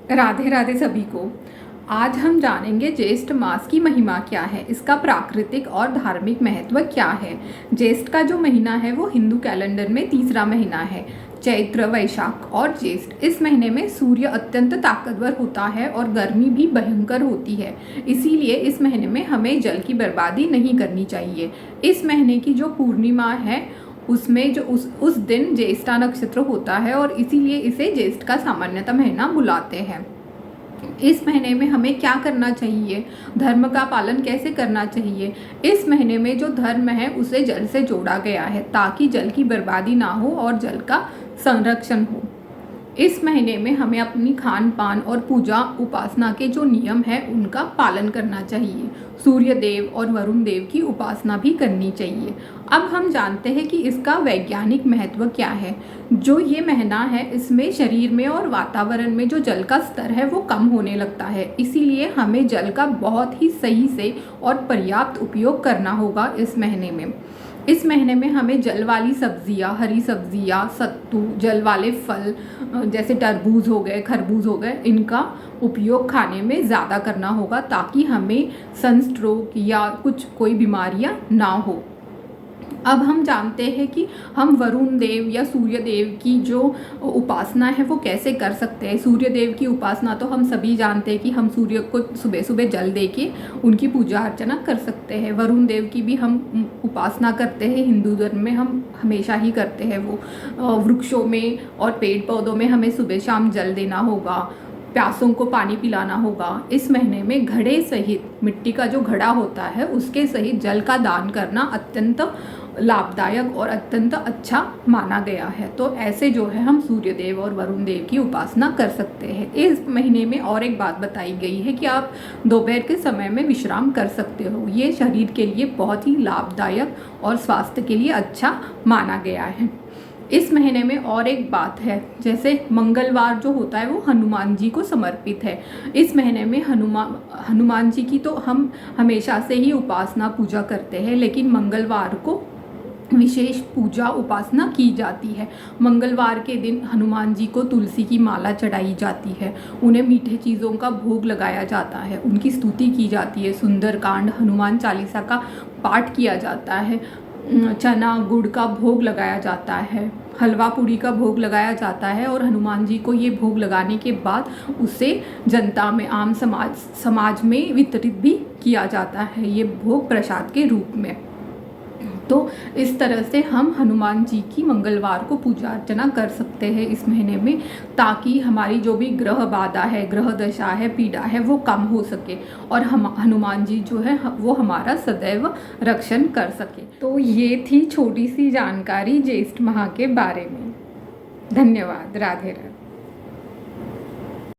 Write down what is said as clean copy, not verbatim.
राधे राधे सभी को। आज हम जानेंगे ज्येष्ठ मास की महिमा क्या है, इसका प्राकृतिक और धार्मिक महत्व क्या है। ज्येष्ठ का जो महीना है वो हिंदू कैलेंडर में तीसरा महीना है। चैत्र, वैशाख और ज्येष्ठ, इस महीने में सूर्य अत्यंत ताकतवर होता है और गर्मी भी भयंकर होती है। इसीलिए इस महीने में हमें जल की बर्बादी नहीं करनी चाहिए। इस महीने की जो पूर्णिमा है उसमें जो उस दिन ज्येष्ठा नक्षत्र होता है और इसीलिए इसे ज्येष्ठ का सामान्यतः महीना बुलाते हैं। इस महीने में हमें क्या करना चाहिए, धर्म का पालन कैसे करना चाहिए। इस महीने में जो धर्म है उसे जल से जोड़ा गया है ताकि जल की बर्बादी ना हो और जल का संरक्षण हो। इस महीने में हमें अपनी खान पान और पूजा उपासना के जो नियम है उनका पालन करना चाहिए। सूर्य देव और वरुण देव की उपासना भी करनी चाहिए। अब हम जानते हैं कि इसका वैज्ञानिक महत्व क्या है। जो ये महीना है इसमें शरीर में और वातावरण में जो जल का स्तर है वो कम होने लगता है। इसीलिए हमें जल का बहुत ही सही से और पर्याप्त उपयोग करना होगा इस महीने में। इस महीने में हमें जल वाली सब्जियां, हरी सब्जियां, सत्तू, जल वाले फल जैसे तरबूज हो गए, खरबूज हो गए, इनका उपयोग खाने में ज़्यादा करना होगा ताकि हमें सनस्ट्रोक या कोई बीमारियां ना हो। अब हम जानते हैं कि हम वरुण देव या सूर्य देव की जो उपासना है वो कैसे कर सकते हैं। सूर्य देव की उपासना तो हम सभी जानते हैं कि हम सूर्य को सुबह सुबह जल दे के उनकी पूजा अर्चना कर सकते हैं। वरुण देव की भी हम उपासना करते हैं, हिंदू धर्म में हम हमेशा ही करते हैं। वो वृक्षों में और पेड़ पौधों में हमें सुबह शाम जल देना होगा, प्यासों को पानी पिलाना होगा। इस महीने में घड़े सहित, मिट्टी का जो घड़ा होता है उसके सहित जल का दान करना अत्यंत लाभदायक और अत्यंत अच्छा माना गया है। तो ऐसे जो है हम सूर्य देव और वरुण देव की उपासना कर सकते हैं। इस महीने में और एक बात बताई गई है कि आप दोपहर के समय में विश्राम कर सकते हो। ये शरीर के लिए बहुत ही लाभदायक और स्वास्थ्य के लिए अच्छा माना गया है। इस महीने में और एक बात है, जैसे मंगलवार जो होता है वो हनुमान जी को समर्पित है। इस महीने में हनुमान जी की तो हम हमेशा से ही उपासना पूजा करते हैं, लेकिन मंगलवार को विशेष पूजा उपासना की जाती है। मंगलवार के दिन हनुमान जी को तुलसी की माला चढ़ाई जाती है, उन्हें मीठे चीज़ों का भोग लगाया जाता है, उनकी स्तुति की जाती है, सुंदरकांड, हनुमान चालीसा का पाठ किया जाता है, चना गुड़ का भोग लगाया जाता है, हलवा पूड़ी का भोग लगाया जाता है और हनुमान जी को ये भोग लगाने के बाद उसे जनता में, आम समाज में वितरित भी किया जाता है, ये भोग प्रसाद के रूप में। तो इस तरह से हम हनुमान जी की मंगलवार को पूजा अर्चना कर सकते हैं इस महीने में, ताकि हमारी जो भी ग्रह बाधा है, ग्रह दशा है, पीड़ा है वो कम हो सके और हम हनुमान जी जो है वो हमारा सदैव रक्षण कर सके। तो ये थी छोटी सी जानकारी ज्येष्ठ माह के बारे में। धन्यवाद। राधे राधे।